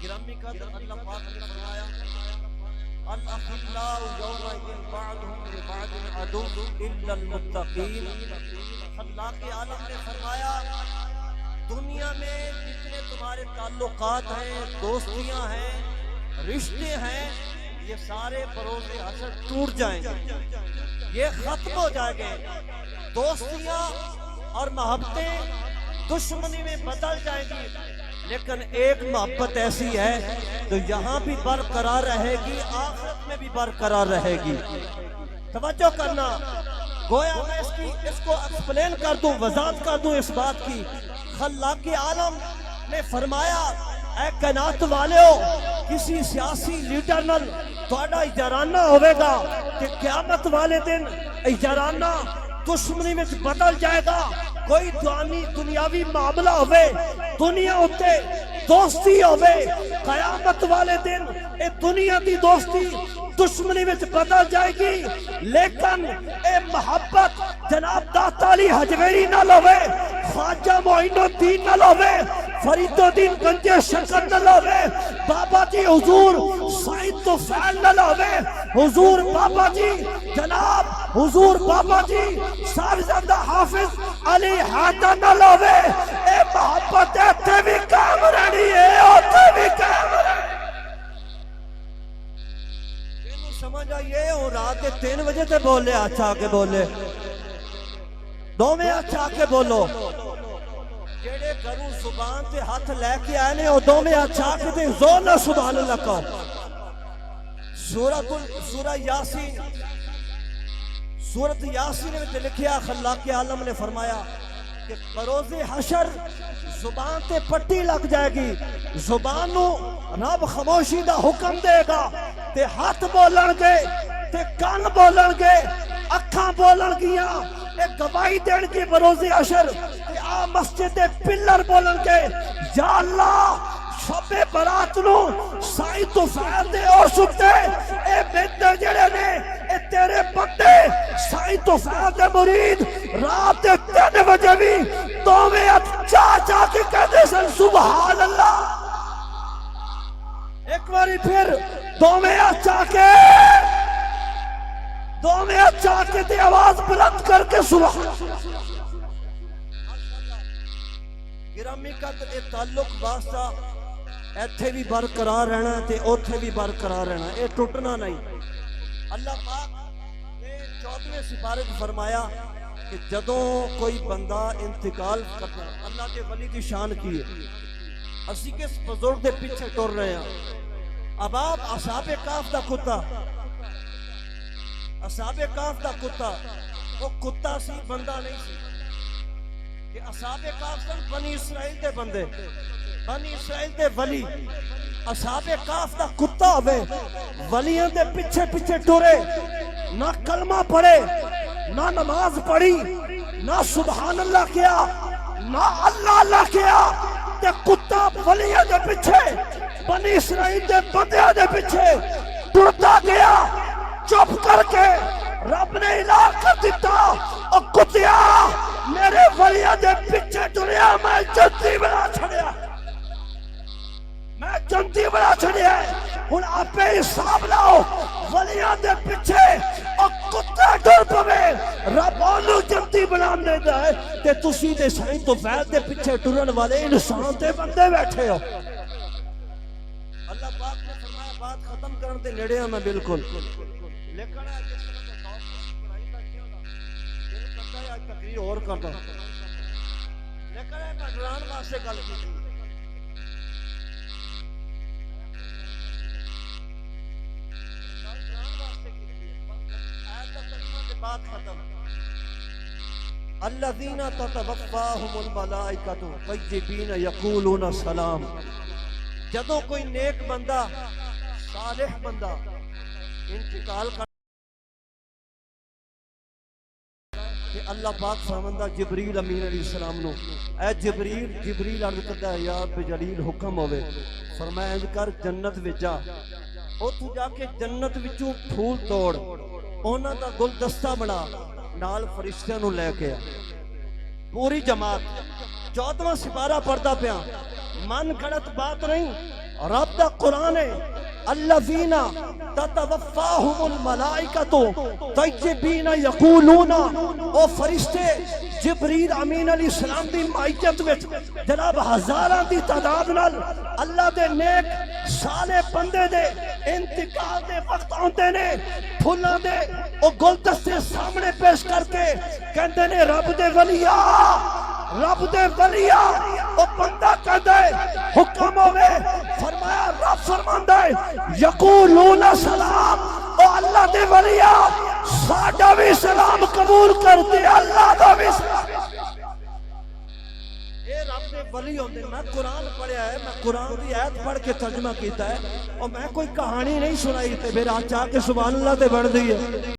گرامی قدر اللہ پاک نے فرمایا الاخلاء یومئذ بعضهم لبعض عدو الا المتقین. اللہ کے عالم نے فرمایا دنیا میں جتنے تمہارے تعلقات ہیں، دوستیاں ہیں، رشتے ہیں، یہ سارے بروز حشر ٹوٹ جائیں گے، یہ ختم ہو جائیں گے. دوستیاں اور محبتیں دشمنی میں بدل جائیں گی، لیکن ایک محبت ایسی ہے جو یہاں بھی برقرار رہے گی، آخرت میں بھی برقرار رہے گی. توجہ کرنا، گویا میں اس کو ایکسپلین کر دوں، وضاحت کر دوں اس بات کی. خلاق عالم نے فرمایا اے کائنات والےو، کسی سیاسی لیڈر نال تہاڈا اجرانہ ہوئے گا کہ قیامت والے دن اجرانہ دشمنی میں بدل جائے گا. کوئی دنیاوی معاملہ ہوئے، دنیا ہوتے دوستی ہوئے، قیامت والے دن اے دنیا دی دوستی دشمنی میں بدل جائے گی. لیکن اے محبت جناب داتا علی حجویری نال ہوئے، خواجہ معین الدین نال ہوئے، فرید الدین گنج شکر نال ہوئے، بابا جی حضور سعید طفیل نال ہوئے، حضور بابا جی جناب حضور بابا جی صاحبزادہ حافظ علی حیدر نال ہوئے. اے محبت ایتھے بھی قائم رہنی ہے، اوتھے بھی قائم رہنی. سمجھ آئیے ہوں رات کے 3 بجے تے بولے، اچھا کے بولے دو میں اچھا کے بولو. جیڑے گھروں زبان تے ہاتھ لے کے آئے نے وہ دو میں اچھا کے تے زور نہ سبحان اللہ کہو. سورہ یاسین، سورۃ یاسین میں لکھیا خلاق عالم نے فرمایا کہ بروز حشر زبان تے پٹی لگ جائے گی، زبان نو رب خاموشی دا حکم دے گا تے ہاتھ بولن گے تے کان بولن گے، اکھاں بولن گیاں، ایک گواہی دین گے بروز حشر تے آ مسجد دے پلر بولن گے یا اللہ شب برات نو سعید طفیل دے اور سکتے اے بندے جڑے نے اے تیرے بندے سعید طفیل دے مرید رات دے 3 بجے بھی دوویں چا کے کہتے سن سبحان اللہ. ایک باری پھر دوویں چا کے تے آواز بلند کر کے سبحان اللہ. گرامی قدر اے تعلق واسطہ ایتھے بھی برقرار رہنا تے اوتھے بھی برقرار رہنا، اے ٹوٹنا نہیں. اللہ پاک نے 14ویں سپارے میں فرمایا کہ جدوں کوئی بندہ انتقال کرتا، اللہ کے ولی کی شان کی ہے، اسی کس بزرگ دے پیچھے ٹر رہے ہیں. اب آپ اصحاب کہف دا کتا، اصحاب کہف دا کتا وہ کتا سی، بندہ نہیں سی. کہ اصحاب کہف سن بنی اسرائیل دے بندے، بنی اسرائیل دے ولی. اصحاب کہف دا کتا ہوئے، ولیاں دے پیچھے پیچھے ٹرے، نہ کلمہ پڑھے، نہ نماز پڑھی، نہ سبحان اللہ کیا، نہ اللہ اللہ کیا. تے کتا ولیاں دے پیچھے، بنی اسرائیل دے بندیاں دے پیچھے ٹرتا گیا. چپ کر کے رب نے اعلان کر دیتا او کتیا میرے ولیاں دے پیچھے ٹریا، میں جنتی بنا چھڑیا، میں جنتی بنا چھڑیا. ہن آپ حساب لاؤ ولیاں دے پیچھے او کتے ٹر پوے، رب اونوں جنتی بنا دیندا ہے تے تسی تے سائیں تو فیض دے پیچھے ٹرن والے انسان تے بندے بیٹھے ہو. اللہ پاک نے فرمایا بات ختم کرن دے نیڑے ہاں میں بالکل، لیکن جس طرح میں دل کرتا ہے آج تقریر اور کرتا، لیکن میں ڈران واسطے گل کی بات ختم. الذین تتوفاہم الملائکۃ طیبین یقولون سلام. جدوں کوئی نیک بندہ صالح بندہ انتقال کر کہ اللہ پاک فرماندا جبریل امین علیہ السلام نو اے جبریل عرض کردا ہے یا بجلیل حکم ہوے، فرمایا انج کر جنت وچ جا، او تو جا کے جنت وچوں پھول توڑ، انہاں دا گلدستہ بنا، نال فرشتیاں نو لے کے آ. پوری جماعت 14واں سپارہ پڑھدا پیا، من گھڑت بات نہیں. رب دا قرآن ہے الذین تتوفاہم الملائکۃ طیبین یقولون، او فرشتے جبریل امین علیہ السلام دی معیت وچ جناب ہزاراں دی تعداد نال اللہ دے نیک صالح بندے دے انتقال دے وقت آندے نے، پھلاں دے او گلدستے سامنے پیش کر کے کہندے نے رب دے ولیاں، رب دے ولیاں، او بندہ کہندا ہے حکم ہوے، فرمایا رب فرماندا ہے یقولون سلام، او اللہ دے ولیاں ساڈا بھی سلام قبول کر دے، اللہ دا بھی سلام۔ اے رب دے ولی ہوندے، میں قرآن پڑھیا ہے، میں قرآن دی آیت پڑھ کے ترجمہ کیتا ہے، اور میں کوئی کہانی نہیں سنائی تے میرا چاہ کے سبحان اللہ تے بڑھ دی ہے۔